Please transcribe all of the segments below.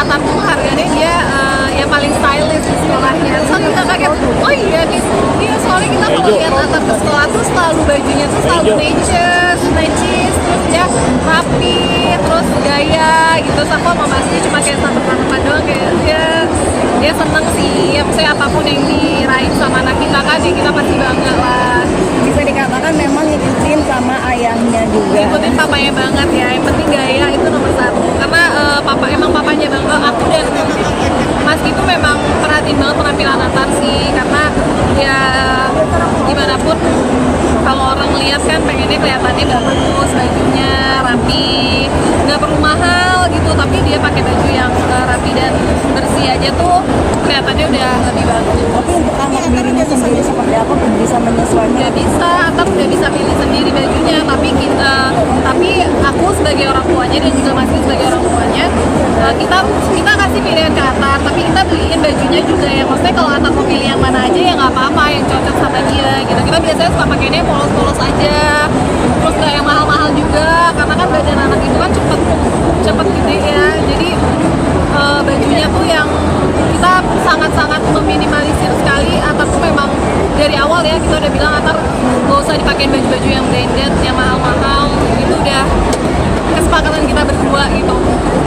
Atar tuh harganya dia yang paling stylish di sekolahnya. Terus aku juga kaget, oh iya dia soalnya kita kalau lihat Atar ke sekolah tuh selalu bajunya tuh selalu necis, terus dia rapi, terus gaya gitu. Terus aku sama Mas cuma kayak sampet-sampet doang, kayak dia seneng sih, ya maksudnya apapun yang diraih sama anak kita kan ya kita pasti bangga lah. Bisa dikatakan memang ngikutin sama ayahnya juga. Ngikutin papanya banget ya, yang penting gaya itu nomor satu. Karena papanya banget, aku dan Mas itu memang perhatiin banget penampilan Atar sih. Karena ya gimana pun kalau orang lihat kan pengennya kelihatannya bagus, bajunya rapi, nggak perlu mahal gitu, tapi dia pakai baju yang rapi dan bersih aja tuh kelihatannya udah lebih bagus. Tapi untuk anak dirinya sendiri seperti apa bisa menyesuaikan? Udah bisa, Atar udah bisa pilih sendiri bajunya, tapi aku sebagai orang tuanya dan juga Mas sebagai orang tuanya, kita kasih pilihan ke Atar, tapi kita beliin bajunya juga ya. Maksudnya kalau Atar mau pilih yang mana aja ya nggak apa-apa, yang cocok sama dia gitu. Kita biasanya suka pakainya polos-polos aja, terus nggak yang mahal-mahal juga, karena kan badan anak itu kan cepet gede ya. Jadi bajunya tuh yang kita sangat-sangat meminimalisir sekali. Atar tuh memang dari awal ya kita udah bilang Atar gak usah dipakein baju-baju yang branded, yang mahal-mahal, itu udah kesepakatan kita berdua gitu.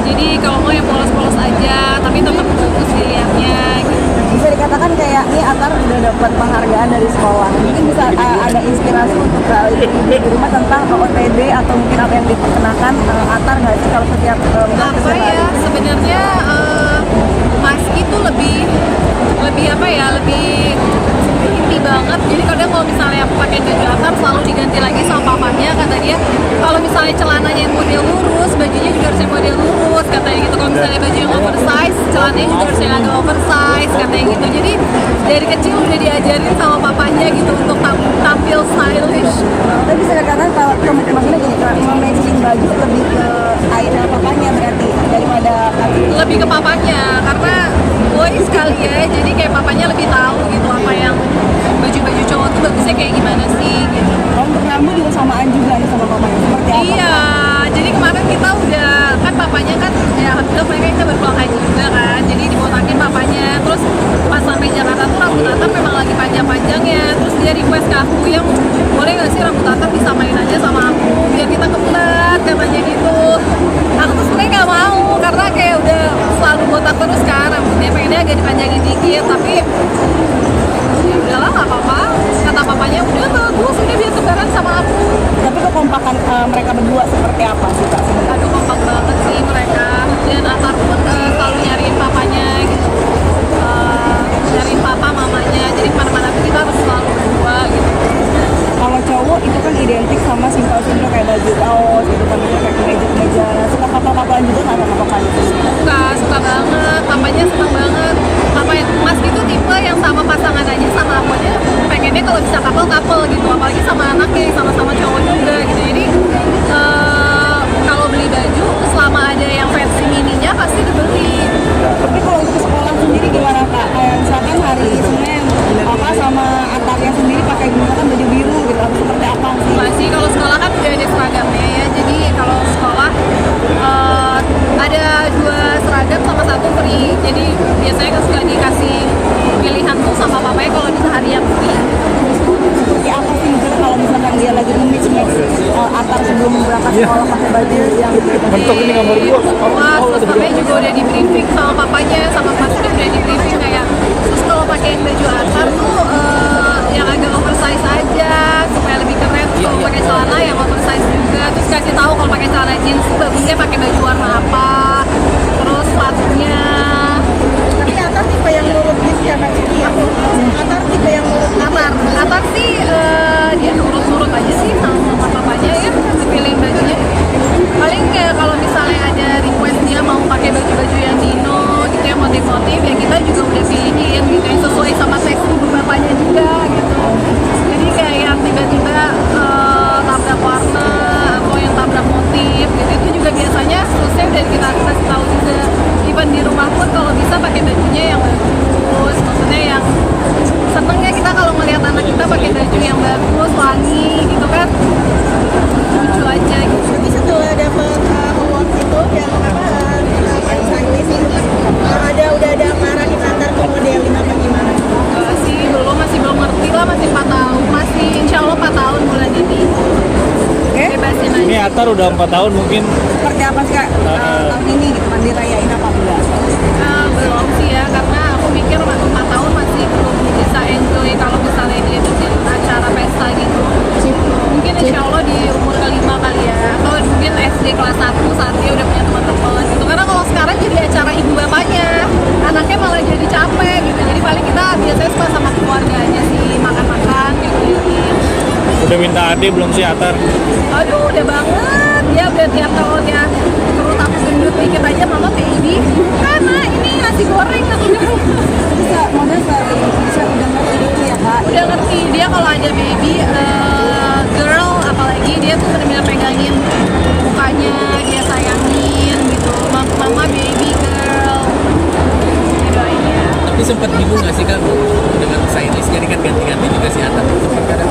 Jadi kalau mau yang polos-polos aja, tapi tetap bagus dilihatnya gitu. Bisa dikatakan kayak ini Atar udah dapat penghargaan dari sekolah. Mungkin bisa ada inspirasi untuk ibu di rumah tentang OOTD atau mungkin apa yang diperkenakan Atar nggak sih kalau setiap apa ya sebenarnya Mas itu lebih apa ya, lebih inti banget. Jadi kadang kalau misalnya aku pakai baju Atar selalu diganti lagi sama papanya. Kata dia kalau misalnya celananya yang model lurus, bajunya juga harus yang model lurus katanya gitu. Kalau misalnya baju yang oversize, celananya juga harus yang agak oversize katanya gitu. Jadi dari kecil udah diajarin sama papanya gitu untuk tampil stylish. Tapi bisa dikatakan kalau maksudnya gini, matching baju lebih ke ayah papanya berarti daripada lebih ke papanya, karena boy sekali ya, jadi kayak papanya lebih tahu gitu apa yang baju-baju cowok tuh bagusnya kayak gimana sih gitu. kalau untuk rambut juga samaan juga nih sama papanya seperti apa? Iya, jadi kemarin kita udah kan papanya kan ya alhamdulillah mereka kita berpulang haji juga kan, jadi dibotakin papanya. Terus pas sampai Jakarta tuh rambut Atar memang lagi panjang-panjangnya, terus dia request ke aku yang boleh nggak sih rambut Atar disamain aja sama aku biar kita kembar katanya gitu. Aku tuh sebenarnya nggak mau karena kayak udah selalu botak terus kan rambutnya, pengennya agak dipanjangin dikit, tapi ya udahlah nggak apa-apa kata papanya, udah bagus udah biar kembaran sama aku. Tapi kekompakan mereka berdua seperti apa sih Kak sebenarnya? Aduh kompak banget sih mereka, dan Atar pun selalu nyariin papanya gitu, nyariin papa mamanya, jadi kemana-mana tuh kita harus selalu berdua gitu. Kalau cowok itu kan identik sama simpel-simpel kayak baju kaos gitu kan, misalnya kayak kemeja-kemeja. Nah, suka papa-papaan juga nggak sama papanya? Suka banget, papanya seneng banget. Mas itu tipe yang sama pasangan aja sama aku aja pengennya kalau bisa couple gitu, apalagi sama anaknya yang sama-sama cowok juga gitu. Jadi kalau beli baju selama ada yang versi mininya pasti dibeli. Tapi kalau untuk sekolah sendiri gimana Kak? Kayak misalkan hari Senin apa sama Atarnya sendiri pakai misalkan baju biru gitu, atau seperti apa sih? Masih kalau sekolah kan udah ada seragamnya ya, jadi kalau sekolah ada 2 seragam sama 1 free, jadi biasanya kan suka dikasih pilihan tuh sama papanya kalau di hari yang free. Seperti apa sih misalnya kalau misalkan dia lagi mix Atar sebelum berangkat sekolah pakai baju yang Bentuk ini gambar gua. Wah, terus papanya juga udah di briefing sama papanya, sama Mas juga udah di briefing kayak terus kalau pakai baju Atar tuh yang agak oversize aja supaya lebih keren. Terus kalau pakai celana yang oversize juga, terus kasih tahu kalau pakai celana jeans tuh bagusnya pakai baju warna apa, terus sepatunya. tapi Atar tipe yang nurut gitu ya Kak Ciki ya? Atar tipe yang nurut Atar sih dia nurut-nurut aja sih sama papanya ya, dipilihin bajunya. Paling ya kalau misalnya ada request dia mau pakai baju-baju yang dino gitu yang motif-motif ya kita juga udah pilihin gitu yang sesuai sama tekstur bapaknya juga gitu. Jadi kayak yang tiba-tiba tabrak warna atau yang tabrak motif gitu itu juga biasanya selesai udah kita kasih tahu juga. Even di rumah pun kalau bisa pakai bajunya yang bagus, maksudnya yang senengnya kita kalau melihat anak kita pakai baju yang bagus, wangi gitu kan, lucu aja gitu. Tapi setelah dapat award itu yang paling stylish itu kan Atar udah 4 tahun mungkin. Seperti apa sih Kak tahun ini gitu, mandi rayain apa enggak? Belum sih ya, karena aku mikir 4 tahun masih belum bisa enjoy kalau misalnya dia bikin acara pesta gitu. Mungkin insya Allah di umur kelima kali ya, atau mungkin SD kelas 1 saat dia udah punya teman-teman gitu. Karena kalau sekarang jadi acara ibu bapaknya, anaknya malah jadi capek gitu. Jadi paling kita biasanya suka sama keluarga aja sih, makan-makan gitu. Udah minta ade belum sih Atar? Aduh, udah banget. Dia udah tiap tahunnya perut aku gendut dikit aja, mama baby. Karena ini nasi goreng aku bilang. Bisa model bisa udah ngerti gitu ya Kak. Udah ngerti dia kalau ada baby girl, apalagi dia tuh benar-benar pegangin mukanya, dia sayangin gitu. Mama baby girl. Tapi sempat bingung nggak sih Kak dengan stylist, jadi kan ganti-ganti juga si Atar. Sempat kadang